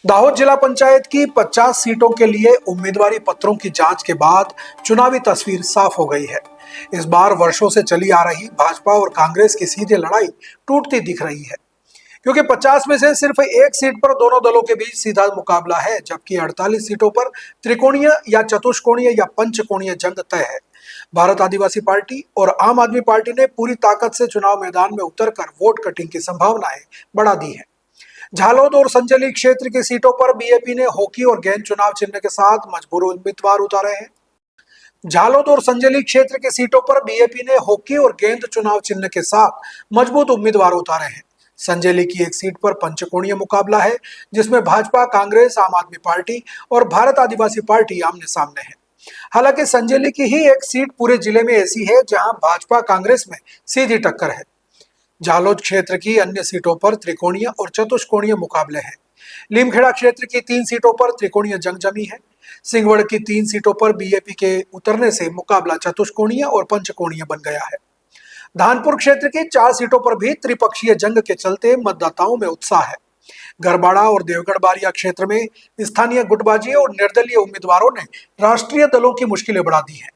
दाहोद जिला पंचायत की 50 सीटों के लिए उम्मीदवारी पत्रों की जांच के बाद चुनावी तस्वीर साफ हो गई है। इस बार वर्षों से चली आ रही भाजपा और कांग्रेस की सीधी लड़ाई टूटती दिख रही है, क्योंकि 50 में से सिर्फ एक सीट पर दोनों दलों के बीच सीधा मुकाबला है, जबकि 48 सीटों पर त्रिकोणीय या चतुष्कोणीय या पंचकोणीय जंग तय है। भारत आदिवासी पार्टी और आम आदमी पार्टी ने पूरी ताकत से चुनाव मैदान में उतरकर वोट कटिंग की संभावनाएं बढ़ा दी है। झालोद और संजली क्षेत्र की सीटों पर बीएपी ने हॉकी और गेंद चुनाव चिन्ह के साथ मजबूर उम्मीदवार उतारे हैं। झालोद और संजली क्षेत्र की सीटों पर बीएपी ने हॉकी और गेंद चुनाव चिन्ह के साथ मजबूत उम्मीदवार उतारे हैं। संजली की एक सीट पर पंचकोणीय मुकाबला है, जिसमें भाजपा, कांग्रेस, आम आदमी पार्टी और भारत आदिवासी पार्टी आमने सामने है। हालांकि संजली की ही एक सीट पूरे जिले में ऐसी है जहां भाजपा कांग्रेस में सीधी टक्कर है। झालोद क्षेत्र की अन्य सीटों पर त्रिकोणीय और चतुष्कोणीय मुकाबले हैं। लीमखेड़ा क्षेत्र की 3 सीटों पर त्रिकोणीय जंग जमी है। सिंगवड़ की 3 सीटों पर बीएपी के उतरने से मुकाबला चतुष्कोणीय और पंचकोणीय बन गया है। धानपुर क्षेत्र की 4 सीटों पर भी त्रिपक्षीय जंग के चलते मतदाताओं में उत्साह है। गरबाड़ा और देवगढ़ बारिया क्षेत्र में स्थानीय गुटबाजी और निर्दलीय उम्मीदवारों ने राष्ट्रीय दलों की मुश्किलें बढ़ा दी हैं।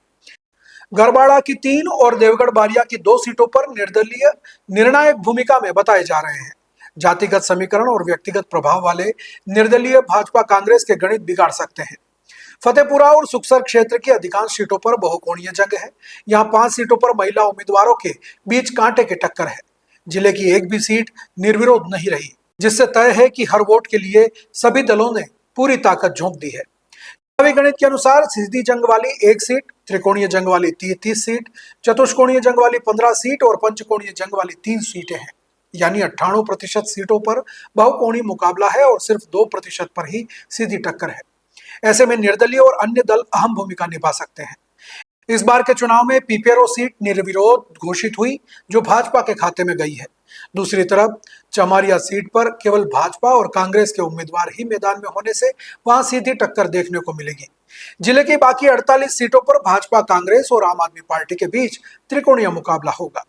गरबाड़ा की 3 और देवगढ़ बारिया की 2 सीटों पर निर्दलीय निर्णायक भूमिका में बताए जा रहे हैं। जातिगत समीकरण और व्यक्तिगत प्रभाव वाले निर्दलीय भाजपा कांग्रेस के गणित बिगाड़ सकते हैं। फतेहपुरा और सुखसर क्षेत्र की अधिकांश सीटों पर बहुकोणीय जंग है। यहाँ 5 सीटों पर महिला उम्मीदवारों के बीच कांटे की टक्कर है। जिले की एक भी सीट निर्विरोध नहीं रही, जिससे तय है कि हर वोट के लिए सभी दलों ने पूरी ताकत झोंक दी है। गणित के अनुसार सीधी जंग वाली 1 सीट, त्रिकोणीय जंग वाली 30 सीट, चतुष्कोणीय जंग वाली 15 सीट और पंचकोणीय जंग वाली 3 सीटें हैं। यानी 98% सीटों पर बहुकोणीय मुकाबला है और सिर्फ 2% पर ही सीधी टक्कर है। ऐसे में निर्दलीय और अन्य दल अहम भूमिका निभा सकते हैं। इस बार के चुनाव में पीपेरो सीट निर्विरोध घोषित हुई, जो भाजपा के खाते में गई है। दूसरी तरफ चमारिया सीट पर केवल भाजपा और कांग्रेस के उम्मीदवार ही मैदान में होने से वहां सीधी टक्कर देखने को मिलेगी। जिले की बाकी 48 सीटों पर भाजपा, कांग्रेस और आम आदमी पार्टी के बीच त्रिकोणीय मुकाबला होगा।